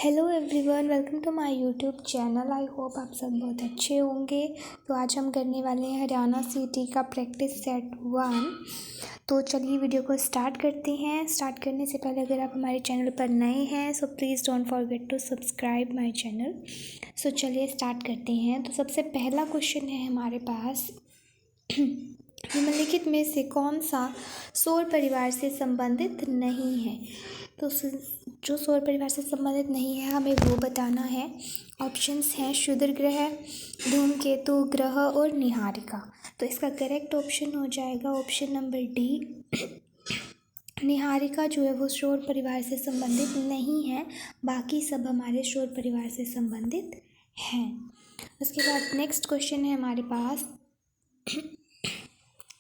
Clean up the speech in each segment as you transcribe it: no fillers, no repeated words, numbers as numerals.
Hello everyone, welcome to my YouTube channel. I hope आप सब बहुत अच्छे होंगे। तो आज हम करने वाले हैं हरियाणा सीटी का प्रैक्टिस सेट 1। तो चलिए वीडियो को स्टार्ट करते हैं। स्टार्ट करने से पहले अगर आप हमारे चैनल पर नए हैं so please don't forget to subscribe my channel. So चलिए स्टार्ट करते हैं। तो सबसे पहला क्वेश्चन है हमारे पास, निम्नलिखित में से कौन सा सौर परिवार से संबंधित नहीं है। तो जो सौर परिवार से संबंधित नहीं है हमें वो बताना है। ऑप्शंस हैं क्षुद्र ग्रह, धूमकेतु ग्रह और निहारिका। तो इसका करेक्ट ऑप्शन हो जाएगा ऑप्शन नंबर डी। निहारिका जो है वो सौर परिवार से संबंधित नहीं है, बाकी सब हमारे सौर परिवार से संबंधित हैं। उसके बाद नेक्स्ट क्वेश्चन है हमारे पास,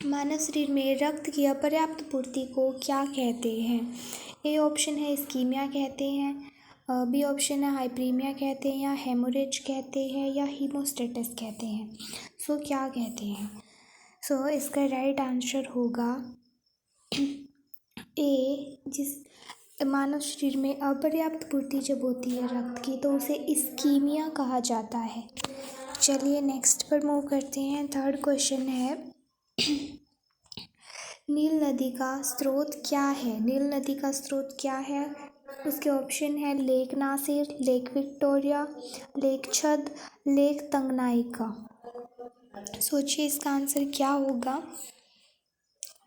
मानव शरीर में रक्त की अपर्याप्त पूर्ति को क्या कहते हैं। ए ऑप्शन है इस्कीमिया कहते हैं, बी ऑप्शन है हाइपरीमिया कहते हैं, या हेमोरेज कहते हैं, या हीमोस्टेसिस कहते हैं। सो क्या कहते हैं। सो इसका राइट आंसर होगा ए। जिस मानव शरीर में अपर्याप्त पूर्ति जब होती है रक्त की तो उसे इस्कीमिया कहा जाता है। चलिए नेक्स्ट पर मूव करते हैं। थर्ड क्वेश्चन है, नील नदी का स्रोत क्या है। नील नदी का स्रोत क्या है। उसके ऑप्शन है lake Nasser, lake Victoria, lake Chad, lake Tanganyika. सोचिए इसका आंसर क्या होगा।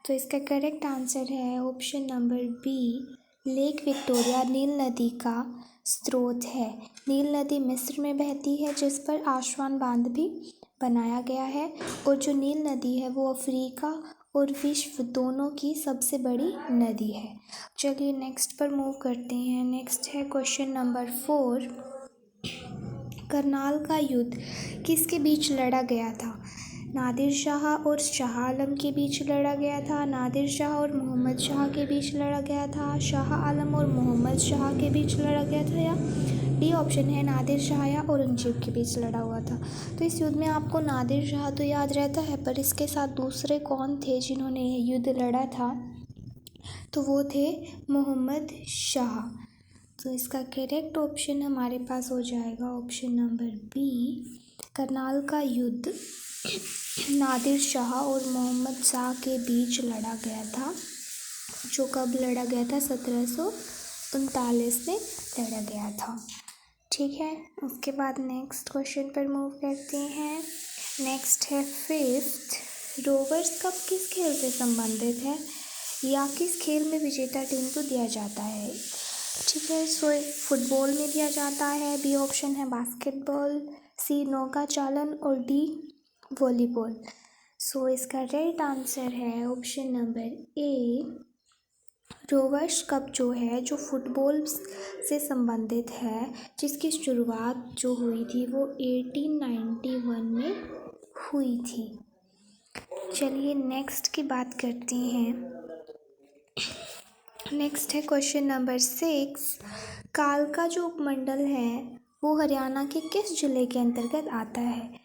तो इसका करेक्ट आंसर है option number B, lake Victoria नील नदी का स्रोत है। नील नदी मिस्र में बहती है जिस पर आसवान बांध भी बनाया गया है, और जो नील नदी है वो अफ्रीका और विश्व दोनों की सबसे बड़ी नदी है। चलिए नेक्स्ट पर मूव करते हैं। नेक्स्ट है क्वेश्चन नंबर 4, करनाल का युद्ध किसके बीच लड़ा गया था। नादिर शाह और शाह आलम के बीच लड़ा गया था, नादिर शाह और मोहम्मद शाह के बीच लड़ा गया था, शाह आलम और मोहम्मद शाह के बीच लड़ा गया था, या डी ऑप्शन है नादिर शाह या औरंगजेब के बीच लड़ा हुआ था। तो इस युद्ध में आपको नादिर शाह तो याद रहता है, पर इसके साथ दूसरे कौन थे जिन्होंने ये युद्ध लड़ा था। तो वो थे मोहम्मद शाह। तो इसका करेक्ट ऑप्शन हमारे पास हो जाएगा ऑप्शन नंबर बी, करनाल का युद्ध नादिर शाह और मोहम्मद शाह के बीच लड़ा गया था, जो कब लड़ा गया था 1739 में लड़ा गया था। ठीक है, उसके बाद नेक्स्ट क्वेश्चन पर मूव करते हैं। नेक्स्ट है 5th, रोवर्स कप किस खेल से संबंधित है, या किस खेल में विजेता टीम को दिया जाता है। ठीक है, सो फुटबॉल में दिया जाता है, बी ऑप्शन है बास्केटबॉल, सी नौका चालन, और डी वॉलीबॉल। सो इसका राइट आंसर है option number A, Rovers cup जो है जो फुटबॉल से संबंधित है, जिसकी शुरुआत जो हुई थी वो 1891 में हुई थी। चलिए नेक्स्ट की बात करते हैं। नेक्स्ट है क्वेश्चन नंबर 6, कालका जो उपमंडल है वो हरियाणा के किस जिले के अंतर्गत आता है।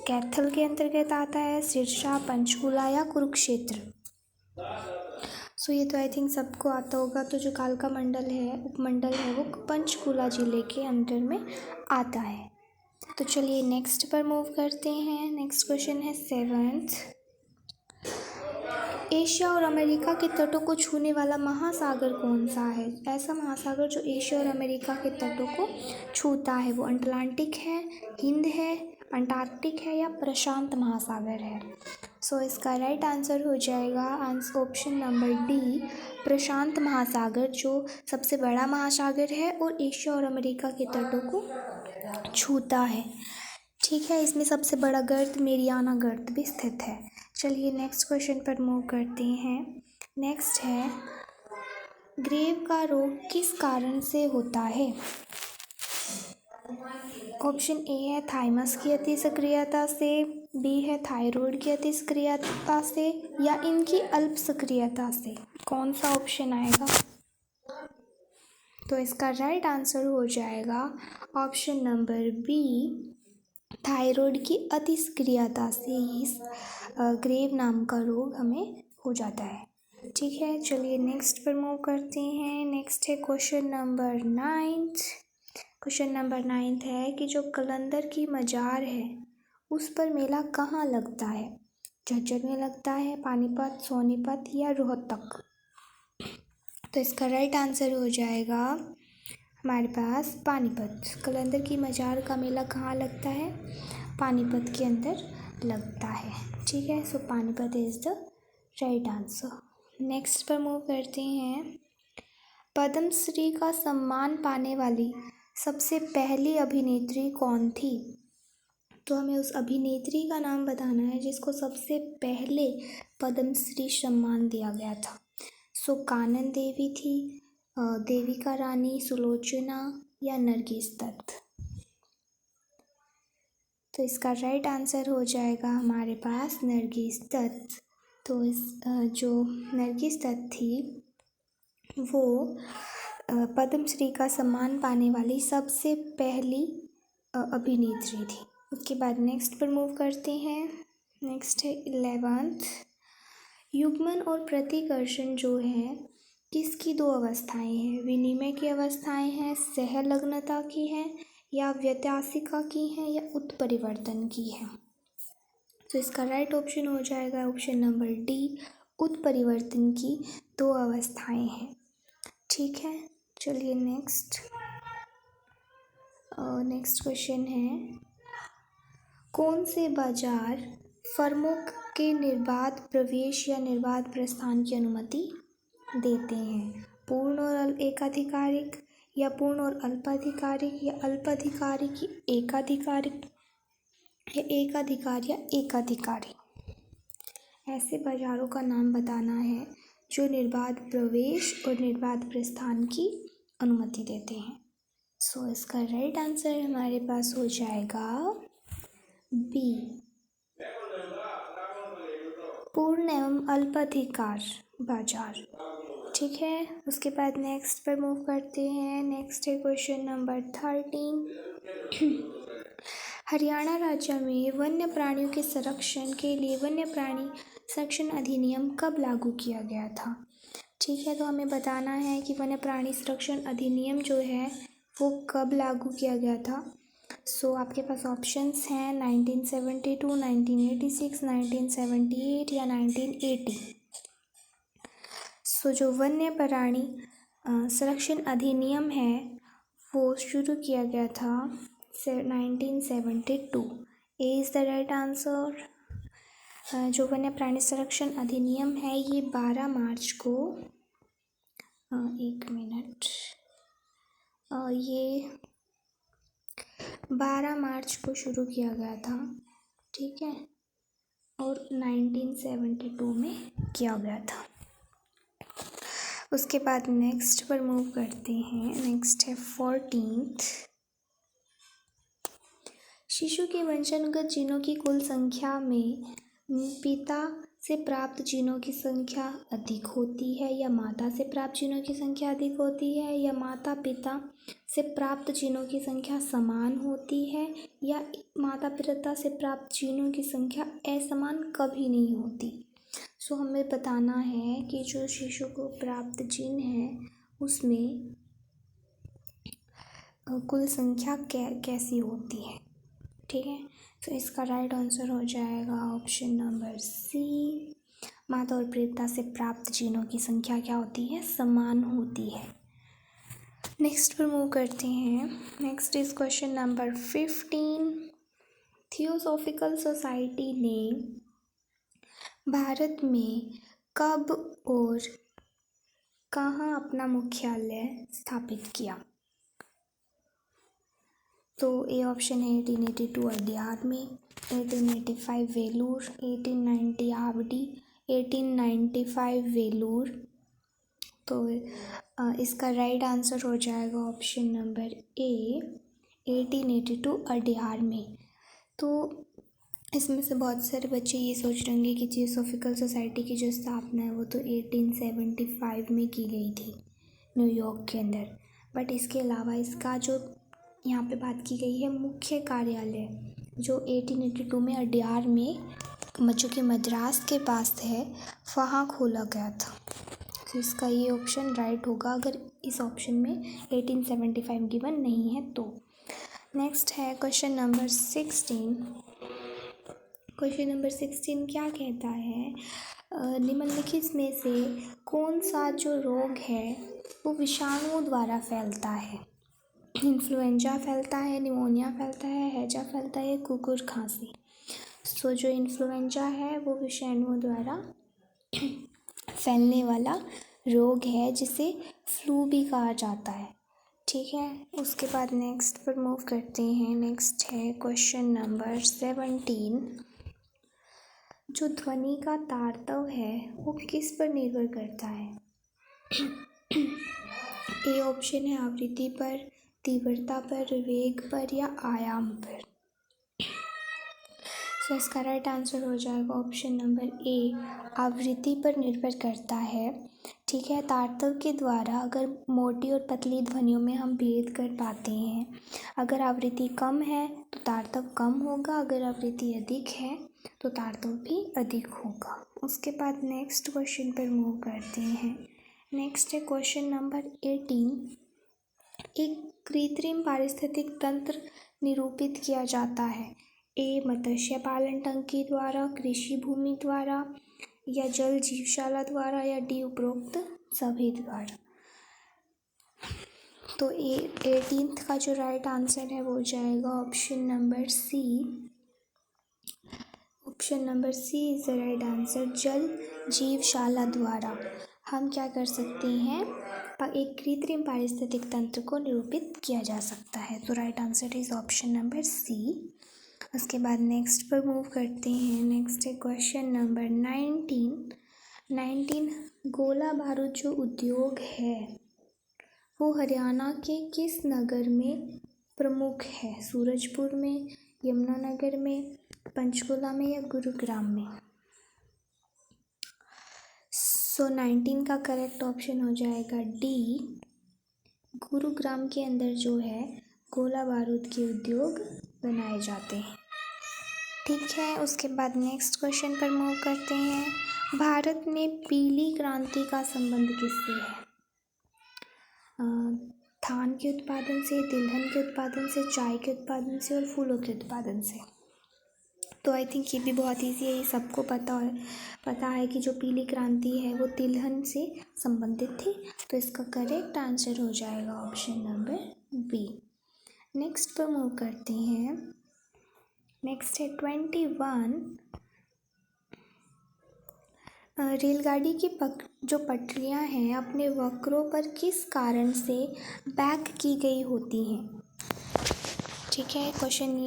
कैथल के अंतर्गत आता है, सिरसा, पंचकुला, या कुरुक्षेत्र। सो ये तो आई थिंक सबको आता होगा। तो जो कालका मंडल है उपमंडल है वो पंचकुला जिले के अंडर में आता है। तो चलिए नेक्स्ट पर मूव करते हैं। नेक्स्ट क्वेश्चन है 7th, एशिया और अमेरिका के तटों को छूने वाला महासागर कौन सा है। ऐसा महासागर जो एशिया और अमेरिका के तटों को छूता है वो अटलांटिक है, हिंद है, अंटार्कटिक है, या प्रशांत महासागर है। सो इसका राइट आंसर हो जाएगा ऑप्शन नंबर डी, प्रशांत महासागर, जो सबसे बड़ा महासागर है और एशिया और अमेरिका के तटों को छूता है। ठीक है, इसमें सबसे बड़ा गर्त मेरियाना गर्त भी स्थित है। चलिए नेक्स्ट क्वेश्चन पर मूव करते हैं। नेक्स्ट है, ग्रेव का रोग किस कारण से होता है। ऑप्शन ए है थाइमस की अति सक्रियता से, बी है थायराइड की अति सक्रियता से, या इनकी अल्प सक्रियता से। कौन सा ऑप्शन आएगा। तो इसका राइट आंसर हो जाएगा ऑप्शन नंबर बी, थायराइड की अति सक्रियता से इस ग्रेव नाम का रोग हमें हो जाता है। ठीक है, चलिए नेक्स्ट पर मूव करते हैं। नेक्स्ट है क्वेश्चन नंबर 9, क्वेश्चन नंबर 9 है कि जो कलंदर की मजार है उस पर मेला कहाँ लगता है? झज्जर में लगता है, पानीपत, सोनीपत या रोहतक? तो इसका राइट आंसर हो जाएगा हमारे पास पानीपत। कलंदर की मजार का मेला कहाँ लगता है? पानीपत के अंदर लगता है। ठीक है, so Panipat is the right answer. Next पर मूव करते हैं। पद्मश्री का सम्मान पाने वाली सबसे पहली अभिनेत्री कौन थी? तो हमें उस अभिनेत्री का नाम बताना है जिसको सबसे पहले पद्मश्री सम्मान दिया गया था। सो कानन देवी थी, देविका रानी, सुलोचना या नरगिस दत्त? तो इसका राइट आंसर हो जाएगा हमारे पास नरगिस दत्त। तो इस जो नरगिस दत्त थी वो पद्मश्री का सम्मान पाने वाली सबसे पहली अभिनेत्री थी। उसके बाद नेक्स्ट पर मूव करते हैं। नेक्स्ट है 11th। युग्मन और प्रतिकर्षण जो है किसकी दो अवस्थाएं हैं? विनिमय की अवस्थाएं हैं, सहलग्नता की हैं या व्यत्यासिका की हैं या उत्परिवर्तन की हैं? तो इसका राइट ऑप्शन हो जाएगा ऑप्शन नंबर डी, उत्परिवर्तन की दो अवस्थाएं हैं। ठीक है, चलिए नेक्स्ट क्वेश्चन है, कौन से बाजार फर्मों के निर्बाध प्रवेश या निर्बाध प्रस्थान की अनुमति देते हैं? पूर्ण और एकाधिकारिक या पूर्ण और अल्पाधिकारिक या अल्पाधिकारिक एकाधिकारिक या एकाधिकार या एकाधिकारी? ऐसे बाजारों का नाम बताना है जो निर्बाध प्रवेश और निर्बाध प्रस्थान की अनुमति देते हैं। सो इसका राइट आंसर हमारे पास हो जाएगा बी, पूर्ण एवं अल्पाधिकार बाजार। ठीक है, उसके बाद नेक्स्ट पर मूव करते हैं। नेक्स्ट है क्वेश्चन नंबर 13। हरियाणा राज्य में वन्य प्राणियों के संरक्षण के लिए वन्य प्राणी संरक्षण अधिनियम कब लागू किया गया था? ठीक है, तो हमें बताना है कि वन्य प्राणी संरक्षण अधिनियम जो है वो कब लागू किया गया था। सो आपके पास ऑप्शंस हैं 1972, 1986, 1978 या 1980। सो जो वन्य प्राणी संरक्षण अधिनियम है वो शुरू किया गया था 1972। A is the right answer. जो वन्य प्राणी संरक्षण अधिनियम है ये 12 मार्च को ये 12 मार्च को शुरू किया गया था। ठीक है, और 1972 में किया गया था। उसके बाद नेक्स्ट पर मूव करते हैं। नेक्स्ट है 14th। शिशु के वंशनगत जीनों की कुल संख्या में पिता से प्राप्त जीनों की संख्या अधिक होती है या माता से प्राप्त जीनों की संख्या अधिक होती है या माता पिता से प्राप्त जीनों की संख्या समान होती है या माता पिता से प्राप्त जीनों की संख्या असमान कभी नहीं होती? सो हमें बताना है कि जो शिशु को प्राप्त जीन है उसमें कुल संख्या कैसी होती है। ठीक है, तो इसका राइट आंसर हो जाएगा ऑप्शन नंबर सी, माता और पिता से प्राप्त जीनों की संख्या क्या होती है? समान होती है। नेक्स्ट पर मूव करते हैं। Next is question number 15। Theosophical society ने भारत में कब और कहाँ अपना मुख्यालय स्थापित किया? तो ए ऑप्शन है 1882 अड्यार में, 1885 वेलूर, 1890 आवड़ी, 1895 वेलूर। तो इसका राइट आंसर हो जाएगा ऑप्शन नंबर ए, 1882 अड्यार में। तो इसमें से बहुत सारे बच्चे ये सोच रहे होंगे कि थियोसॉफिकल सोसाइटी की जो स्थापना है वो तो 1875 में की गई थी न्यूयॉर्क के अंदर, बट इसके अलावा इसका जो यहाँ पे बात की गई है मुख्य कार्यालय जो 1882 में अड्यार में जो कि मद्रास के पास है वहाँ खोला गया था। तो इसका ये ऑप्शन राइट होगा अगर इस ऑप्शन में 1875 गिवन नहीं है तो। नेक्स्ट है क्वेश्चन नंबर 16। क्वेश्चन नंबर 16 क्या कहता है, निम्नलिखित में से कौन सा जो रोग है वो विषाणुओं द्वारा फैलता है। इन्फ्लुएंजा फैलता है, निमोनिया फैलता है, हैजा फैलता है, कुकुर खांसी। सो जो इन्फ्लुएंजा है वो विषाणुओं द्वारा फैलने वाला रोग है जिसे फ्लू भी कहा जाता है। ठीक है, उसके बाद नेक्स्ट पर मूव करते हैं। नेक्स्ट है क्वेश्चन नंबर 17। जो ध्वनि का तारतव है वो किस पर निर्भर करता है। ए ऑप्शन है आवृत्ति पर, तीव्रता पर, वेग पर या आयाम पर। तो इसका राइट आंसर हो जाएगा ऑप्शन नंबर ए, आवृत्ति पर निर्भर करता है। ठीक है, तारतव के द्वारा अगर मोटी और पतली ध्वनियों में हम भेद कर पाते हैं। अगर आवृत्ति कम है तो तारतव कम होगा, अगर आवृत्ति अधिक है तो तारतव भी अधिक होगा। उसके बाद नेक्स्ट क्वेश्चन पर मूव करते हैं। नेक्स्ट है क्वेश्चन नंबर 18। एक कृत्रिम पारिस्थितिक तंत्र निरूपित किया जाता है। ए मत्स्य पालन टंकी द्वारा, कृषि भूमि द्वारा या जल जीवशाला द्वारा या डी उपरोक्त सभी द्वारा। तो 18th का जो राइट आंसर है वो हो जाएगा option number C. Option number C is the right answer, जल जीवशाला द्वारा हम क्या कर सकते हैं, एक कृत्रिम पारिस्थितिक तंत्र को निरूपित किया जा सकता है। तो right answer is option number C. उसके बाद नेक्स्ट पर मूव करते हैं। नेक्स्ट है क्वेश्चन नंबर 19। गोला बारूद जो उद्योग है वो हरियाणा के किस नगर में प्रमुख है। सूरजपुर में, यमुनानगर में, पंचकुला में या गुरुग्राम में। सो 19 का करेक्ट ऑप्शन हो जाएगा डी, गुरुग्राम के अंदर जो है गोला बारूद के उद्योग बनाए जाते हैं। ठीक है, उसके बाद नेक्स्ट क्वेश्चन पर मूव करते हैं। भारत में पीली क्रांति का संबंध किससे है। धान के उत्पादन से, तिलहन के उत्पादन से, चाय के उत्पादन से और फूलों के उत्पादन से। तो आई थिंक ये भी बहुत ईजी है, ये सबको पता है कि जो पीली क्रांति है वो तिलहन से संबंधित थी। तो इसका करेक्ट आंसर हो जाएगा ऑप्शन नंबर बी। नेक्स्ट पर मूव करते हैं। नेक्स्ट है 21। रेलगाड़ी की जो पटरियां हैं अपने वक्रों पर किस कारण से बैक की गई होती हैं। ठीक है, क्वेश्चन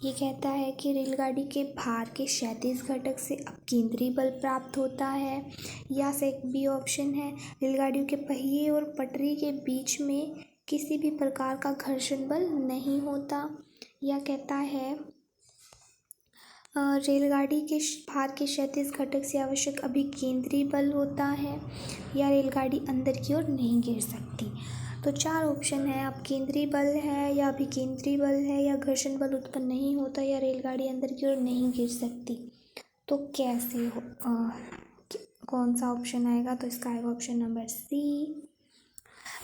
ये कहता है कि रेलगाड़ी के भार के क्षैतिज घटक से अपकेंद्री बल प्राप्त होता है, या से बी ऑप्शन है रेलगाड़ियों के पहिए और पटरी के बीच में किसी भी प्रकार का घर्षण बल नहीं होता, या कहता है रेलगाड़ी के भार के क्षैतिज घटक से आवश्यक अभिकेंद्री बल होता है, या रेलगाड़ी अंदर की ओर नहीं गिर सकती। तो 4 ऑप्शन है, अपकेंद्री बल है या अभिकेंद्री बल है या घर्षण बल उत्पन्न नहीं होता या रेलगाड़ी अंदर की ओर नहीं गिर सकती। तो कैसे कौन सा ऑप्शन आएगा। तो इसका आएगा ऑप्शन नंबर सी,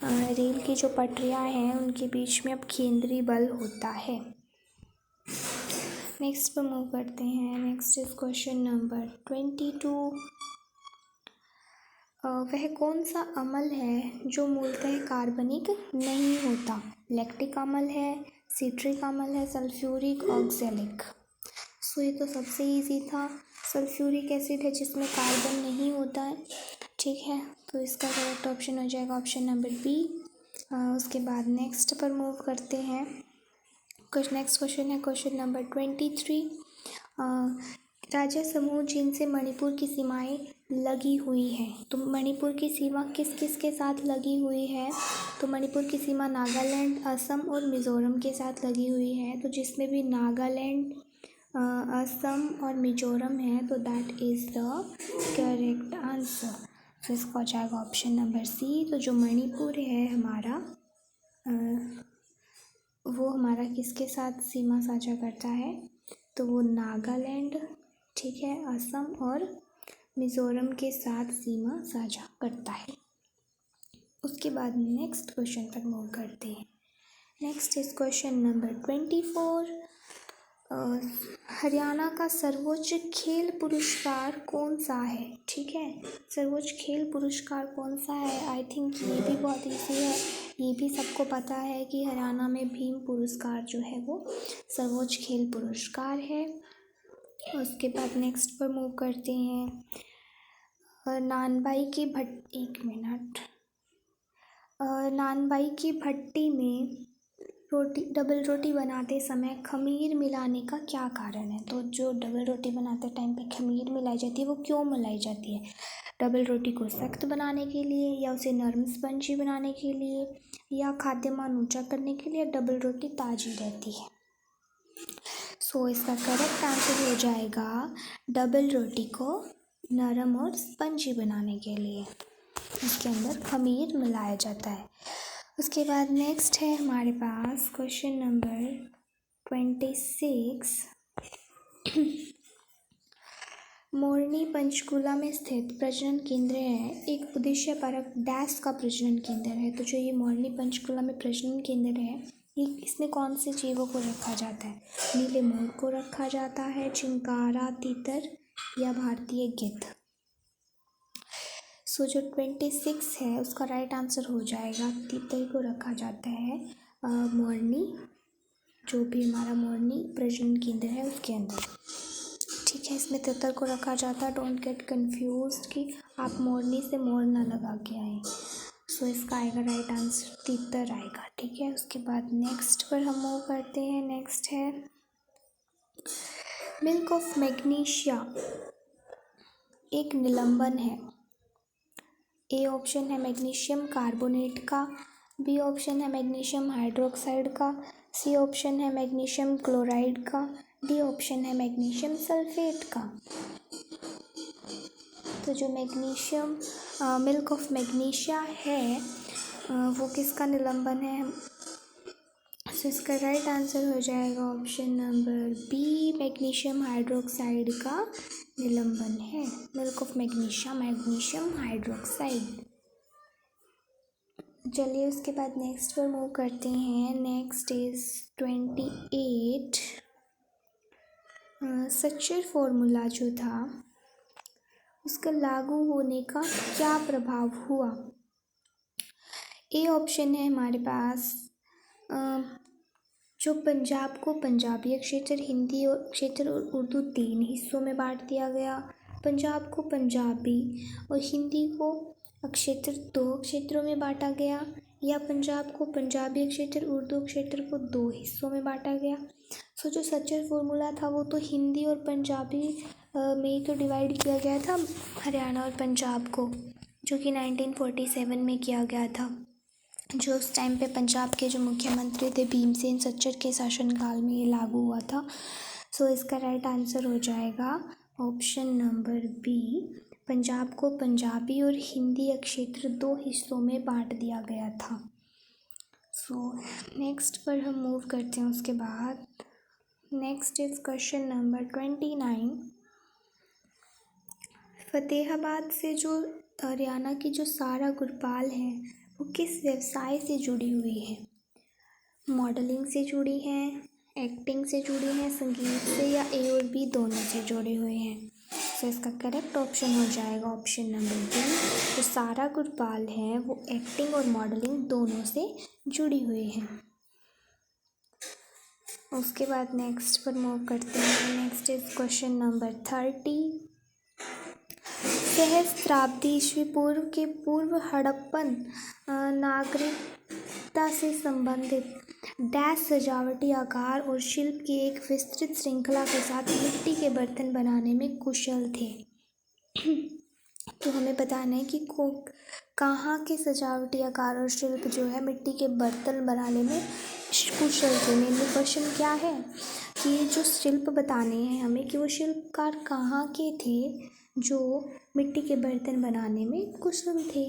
रेल की जो पटरियां हैं उनके बीच में अपकेंद्री बल होता है। नेक्स्ट पर मूव करते हैं। Next is question number 22। वह कौन सा अम्ल है जो मूलतः कार्बनिक नहीं होता। लैक्टिक अम्ल है, सिट्रिक अम्ल है, सल्फ्यूरिक, ऑक्सैलिक। सो ये तो सबसे इजी था, सल्फ्यूरिक एसिड है जिसमें कार्बन नहीं होता है। ठीक है, तो इसका करेक्ट ऑप्शन हो जाएगा ऑप्शन नंबर बी। उसके बाद नेक्स्ट पर मूव करते हैं। नेक्स्ट क्वेश्चन है क्वेश्चन नंबर 23। राज्य समूह जिनसे मणिपुर की सीमाएं लगी हुई हैं। तो मणिपुर की सीमा किस किस के साथ लगी हुई है। तो मणिपुर की सीमा नागालैंड, असम और मिज़ोरम के साथ लगी हुई है। तो जिसमें भी नागालैंड, असम और मिज़ोरम है तो that is the correct answer. तो इसका हो जाएगा ऑप्शन नंबर सी। तो जो मणिपुर है हमारा वो हमारा किसके साथ सीमा साझा करता है। तो वो नागालैंड, ठीक है, असम और मिज़ोरम के साथ सीमा साझा करता है। उसके बाद नेक्स्ट क्वेश्चन पर मूव करते हैं। Next is question number 24। Haryana का सर्वोच्च खेल पुरस्कार कौन सा है? ठीक है, सर्वोच्च खेल पुरस्कार कौन सा है? आई थिंक ये भी बहुत ईजी है, ये भी सबको पता है कि हरियाणा में भीम पुरस्कार जो है वो सर्वोच्च खेल पुरस्कार है। उसके बाद नेक्स्ट पर मूव करते हैं। नानबाई की भट्टी में डबल रोटी बनाते समय खमीर मिलाने का क्या कारण है? तो जो डबल रोटी बनाते टाइम पे खमीर मिलाई जाती है वो क्यों मिलाई जाती है? डबल रोटी को सख्त बनाने के लिए, या उसे नरम स्पंजी बनाने के लिए, या खाद्यमान ऊंचा करने के लिए, डबल रोटी ताज़ी रहती है। सो इसका करेक्ट आंसर हो जाएगा डबल रोटी को नरम और स्पंजी बनाने के लिए इसके अंदर खमीर मिलाया जाता है। उसके बाद नेक्स्ट है हमारे पास क्वेश्चन नंबर 26। मोरनी पंचकूला में स्थित प्रजनन केंद्र है, एक उद्देश्यपरक डैश का प्रजनन केंद्र है। तो जो ये मोरनी पंचकूला में प्रजनन केंद्र है, ये इसमें कौन से जीवों को रखा जाता है? नीले मोर को रखा जाता है, चिंकारा, तीतर या भारतीय गिद्ध। सो जो 26 है उसका राइट आंसर हो जाएगा तीतर को रखा जाता है मोरनी, जो भी हमारा मोरनी प्रजनन केंद्र है उसके अंदर। ठीक है, इसमें तीतर को रखा जाता है। डोंट गेट कंफ्यूज्ड कि आप मोरनी से मोर ना लगा के आए। सो इसका आएगा राइट आंसर तीतर आएगा। ठीक है, उसके बाद नेक्स्ट पर हम मूव करते हैं। नेक्स्ट है मिल्क ऑफ मैग्नीशिया एक निलंबन है। ए ऑप्शन है मैग्नीशियम कार्बोनेट का, बी ऑप्शन है मैग्नीशियम हाइड्रोक्साइड का, सी ऑप्शन है मैग्नीशियम क्लोराइड का, डी ऑप्शन है मैग्नीशियम सल्फेट का। तो जो मैग्नीशियम मिल्क ऑफ मैग्नीशिया है वो किसका निलंबन है? सो इसका राइट आंसर हो जाएगा option number B, magnesium hydroxide का निलंबन है। Milk of magnesia magnesium hydroxide. चलिए उसके बाद नेक्स्ट पर मूव करते हैं। Next is 28। सच्चर फॉर्मूला जो था उसका लागू होने का क्या प्रभाव हुआ? ए ऑप्शन है हमारे पास जो पंजाब को पंजाबी क्षेत्र, हिंदी और क्षेत्र और उर्दू 3 हिस्सों में बांट दिया गया। पंजाब को पंजाबी और हिंदी को क्षेत्र 2 क्षेत्रों में बांटा गया, या पंजाब को पंजाबी क्षेत्र, उर्दू क्षेत्र को 2 हिस्सों में बांटा गया। सो जो सच्चर फॉर्मूला था वो तो हिंदी और पंजाबी में ही तो डिवाइड किया गया था हरियाणा और पंजाब को, जो कि 1947 में किया गया था, जो उस टाइम पे पंजाब के जो मुख्यमंत्री थे भीमसेन सच्चर के शासनकाल में ये लागू हुआ था। सो इसका राइट आंसर हो जाएगा ऑप्शन नंबर बी, पंजाब को पंजाबी और हिंदी क्षेत्र 2 हिस्सों में बांट दिया गया था। सो नेक्स्ट पर हम मूव करते हैं। उसके बाद next is question number 29। Fatehabad से जो हरियाणा की जो सारा गुरपाल है वो किस व्यवसाय से जुड़ी हुई है? मॉडलिंग से जुड़ी हैं, एक्टिंग से जुड़ी हैं, संगीत से, या ए और बी दोनों से जुड़े हुए हैं? तो इसका करेक्ट ऑप्शन हो जाएगा ऑप्शन नंबर बी, जो सारा गुरपाल है वो एक्टिंग और मॉडलिंग दोनों से जुड़ी हुई हैं। उसके बाद नेक्स्ट पर मूव करते हैं। Next is question number 30। सहस्त्राब्दी ईस्वी पूर्व के पूर्व हड़प्पन नागरिकता से संबंधित डैश सजावटी आकार और शिल्प की एक विस्तृत श्रृंखला के साथ मिट्टी के बर्तन बनाने में कुशल थे। तो हमें बताना है कि कहाँ के सजावटी आकार और शिल्प जो है मिट्टी के बर्तन बनाने में कुशल थे। मेनली क्वेश्चन क्या है कि जो शिल्प बताने हैं हमें कि वो शिल्पकार कहाँ के थे जो मिट्टी के बर्तन बनाने में कुशल थे।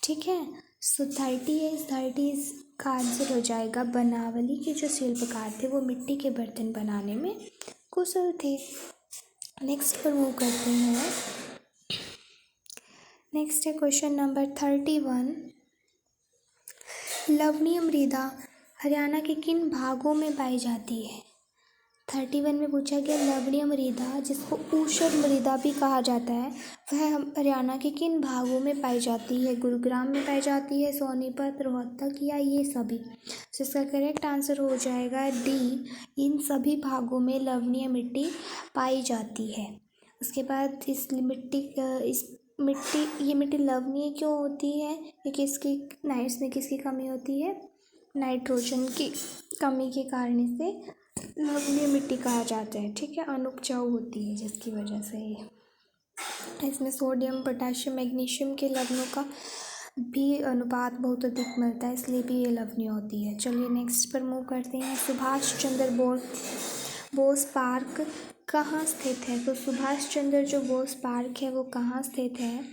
ठीक है, सो 30 का आंसर हो जाएगा बनावली के जो शिल्पकार थे वो मिट्टी के बर्तन बनाने में कुशल थे। नेक्स्ट पर मूव करते हैं। नेक्स्ट है क्वेश्चन नंबर 31। लवणीय मृदा हरियाणा के किन भागों में पाई जाती है? 31 में पूछा गया लवणीय मृदा, जिसको ऊसर मृदा भी कहा जाता है, वह हरियाणा के किन भागों में पाई जाती है? गुरुग्राम में पाई जाती है, सोनीपत, रोहतक या ये सभी? तो इसका करेक्ट आंसर हो जाएगा डी, इन सभी भागों में लवणीय मिट्टी पाई जाती है। उसके बाद ये मिट्टी लवणीय क्यों होती है? ये इसमें किसकी कमी होती है? नाइट्रोजन की कमी के कारण से लवणीय मिट्टी कहा जाता है। ठीक है, अनुपजाऊ होती है जिसकी वजह से ये। इसमें सोडियम, पोटेशियम, मैग्नीशियम के लवणों का भी अनुपात बहुत अधिक मिलता है, इसलिए भी ये लवणीय होती है। चलिए नेक्स्ट पर मूव करते हैं। सुभाष चंद्र बोस पार्क कहाँ स्थित है? तो सुभाष चंद्र जो बोस पार्क है वो कहाँ स्थित है?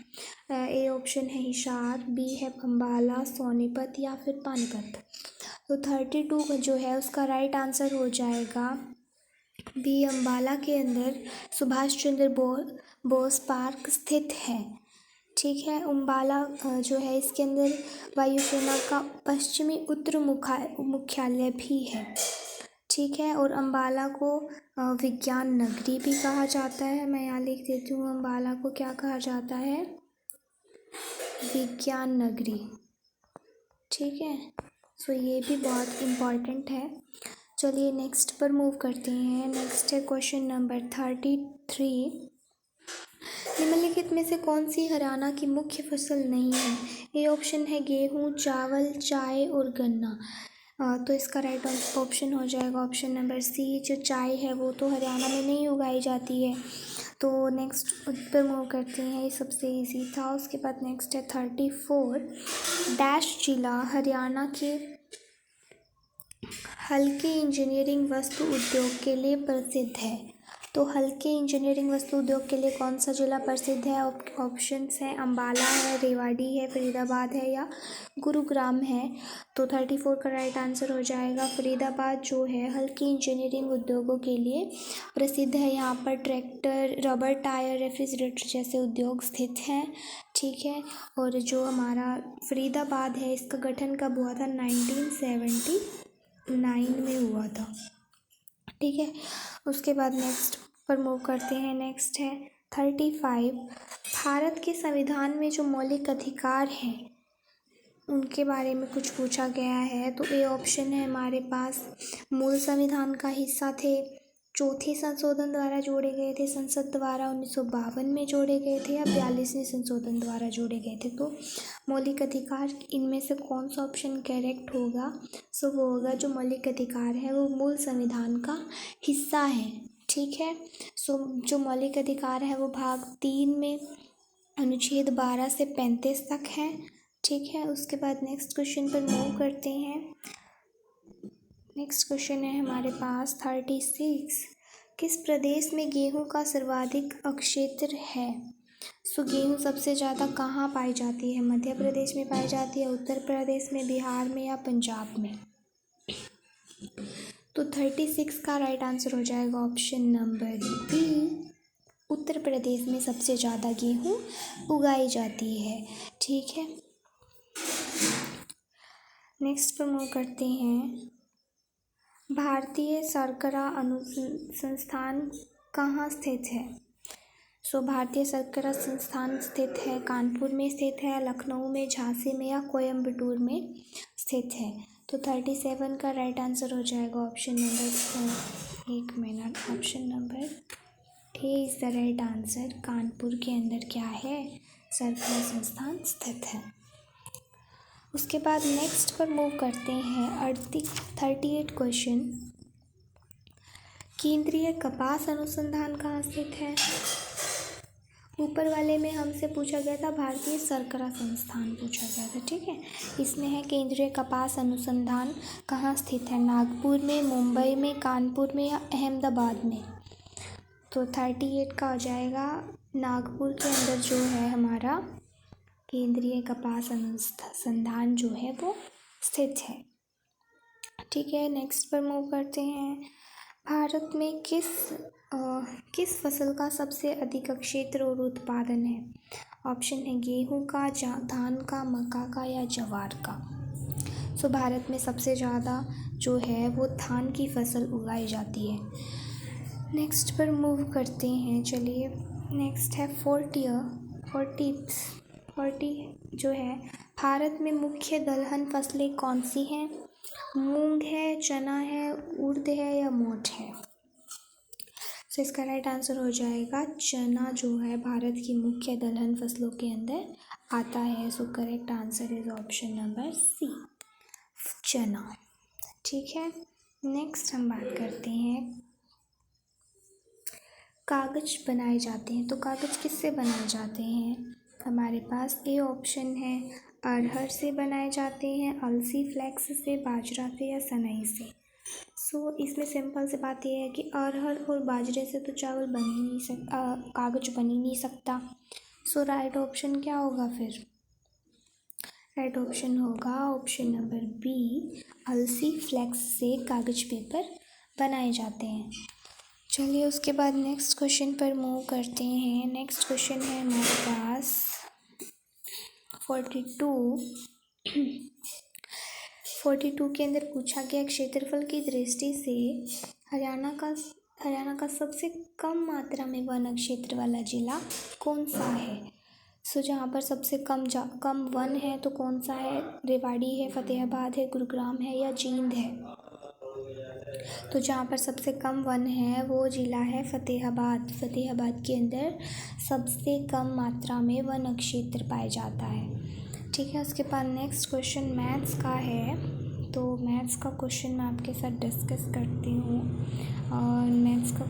ए ऑप्शन है हिसार, बी है अम्बाला, सोनीपत या फिर पानीपत। तो 32 जो है उसका राइट आंसर हो जाएगा बी, अम्बाला के अंदर सुभाष चंद्र बोस पार्क स्थित है। ठीक है, अम्बाला जो है इसके अंदर वायुसेना का पश्चिमी उत्तर मुख्यालय भी है। ठीक है, और अम्बाला को विज्ञान नगरी भी कहा जाता है। मैं यहाँ लिख देती हूँ, अम्बाला को क्या कहा जाता है? विज्ञान नगरी। ठीक है, सो ये भी बहुत इम्पॉर्टेंट है। चलिए नेक्स्ट पर मूव करते हैं। नेक्स्ट है क्वेश्चन नंबर 33। निम्नलिखित में से कौन सी हरियाणा की मुख्य फसल नहीं है? ए ऑप्शन है गेहूँ, चावल, चाय और गन्ना। तो इसका राइट ऑप्शन हो जाएगा ऑप्शन नंबर सी, जो चाय है वो तो हरियाणा में नहीं उगाई जाती है। तो नेक्स्ट पर मूव करते हैं, ये सबसे इजी था। उसके बाद नेक्स्ट है 34। डैश जिला हरियाणा के हल्के इंजीनियरिंग वस्तु उद्योग के लिए प्रसिद्ध है। तो हल्के इंजीनियरिंग वस्तु उद्योग के लिए कौन सा जिला प्रसिद्ध है? ऑप्शंस हैं अम्बाला है, रेवाड़ी है, फरीदाबाद है या गुरुग्राम है। तो 34 का राइट आंसर हो जाएगा फरीदाबाद, जो है हल्की इंजीनियरिंग उद्योगों के लिए प्रसिद्ध है। यहाँ पर ट्रैक्टर, रबर टायर, रेफ्रिजरेटर जैसे उद्योग स्थित हैं। ठीक है, और जो हमारा फरीदाबाद है इसका गठन कब हुआ था? 1979 में हुआ था। ठीक है, उसके बाद नेक्स्ट पर मूव करते हैं। नेक्स्ट है 35। भारत के संविधान में जो मौलिक अधिकार हैं उनके बारे में कुछ पूछा गया है। तो ए ऑप्शन है हमारे पास मूल संविधान का हिस्सा थे, चौथे संशोधन द्वारा जोड़े गए थे, संसद द्वारा 1952 में जोड़े गए थे या 42वें संशोधन द्वारा जोड़े गए थे। तो मौलिक अधिकार इनमें से कौन सा ऑप्शन करेक्ट होगा? सो वो होगा जो मौलिक अधिकार है वो मूल संविधान का हिस्सा है। ठीक है, सो जो मौलिक अधिकार है वो भाग 3 में अनुच्छेद 12 से 35 तक है। ठीक है, उसके बाद नेक्स्ट क्वेश्चन पर मूव करते हैं। नेक्स्ट क्वेश्चन है हमारे पास 36। किस प्रदेश में गेहूं का सर्वाधिक अक्षेत्र है? सो गेहूं सबसे ज़्यादा कहाँ पाई जाती है? मध्य प्रदेश में पाई जाती है, उत्तर प्रदेश में, बिहार में या पंजाब में? तो 36 का राइट आंसर हो जाएगा option number B, Uttar Pradesh में सबसे ज़्यादा गेहूं उगाई जाती है। ठीक है, नेक्स्ट पर मूव करते हैं। भारतीय शर्करा अनुसंधान कहाँ स्थित है? सो भारतीय शर्करा संस्थान स्थित है कानपुर में स्थित है, लखनऊ में, झांसी में या कोयम्बटूर में स्थित है। तो 37 का राइट आंसर हो जाएगा ऑप्शन नंबर, एक minute, option number A is the right answer. Kanpur के अंदर क्या है? शर्करा संस्थान स्थित है। उसके बाद नेक्स्ट पर मूव करते हैं 38 क्वेश्चन। केंद्रीय कपास अनुसंधान कहाँ स्थित है? ऊपर वाले में हमसे पूछा गया था भारतीय शर्करा संस्थान पूछा गया था। ठीक है, इसमें है केंद्रीय कपास अनुसंधान कहाँ स्थित है? नागपुर में, मुंबई में, कानपुर में या अहमदाबाद में? तो 38 का हो जाएगा नागपुर के अंदर जो है हमारा केंद्रीय कपास अनुसंधान जो है वो स्थित है। ठीक है, नेक्स्ट पर मूव करते हैं। भारत में किस फसल का सबसे अधिक क्षेत्र और उत्पादन है? ऑप्शन है गेहूँ का, धान का, मक्का का या ज्वार का। सो भारत में सबसे ज़्यादा जो है वो धान की फसल उगाई जाती है। नेक्स्ट पर मूव करते हैं। चलिए नेक्स्ट है 40 जो है, भारत में मुख्य दलहन फसलें कौन सी हैं? मूंग है, चना है, उड़द है या मोठ है। तो इसका राइट आंसर हो जाएगा चना, जो है भारत की मुख्य दलहन फसलों के अंदर आता है। So correct answer is option number C, चना। ठीक है, नेक्स्ट हम बात करते हैं कागज बनाए जाते हैं। तो कागज किससे बनाए जाते हैं? हमारे पास ए ऑप्शन है अरहर से बनाए जाते हैं, अलसी फ्लेक्स से, बाजरा से या सनई से। सो इसमें सिंपल सी बात यह है कि अरहर और बाजरे से तो चावल बन ही नहीं कागज बन ही नहीं सकता। सो राइट ऑप्शन क्या होगा फिर? राइट ऑप्शन होगा ऑप्शन नंबर बी, अलसी फ्लेक्स से कागज पेपर बनाए जाते हैं। चलिए उसके बाद नेक्स्ट क्वेश्चन पर मूव करते हैं। नेक्स्ट क्वेश्चन है हमारे पास 42 के अंदर पूछा गया क्षेत्रफल की दृष्टि से हरियाणा का सबसे कम मात्रा में वन क्षेत्र वाला जिला कौन सा है? सो जहाँ पर सबसे कम वन है तो कौन सा है? रेवाड़ी है, फतेहाबाद है, गुरुग्राम है या जींद है। तो जहाँ पर सबसे कम वन है वो जिला है फतेहाबाद। फतेहाबाद के अंदर सबसे कम मात्रा में वन क्षेत्र पाया जाता है। ठीक है, उसके बाद नेक्स्ट क्वेश्चन मैथ्स का है। तो मैथ्स का क्वेश्चन मैं आपके साथ डिस्कस करती हूँ। और मैथ्स का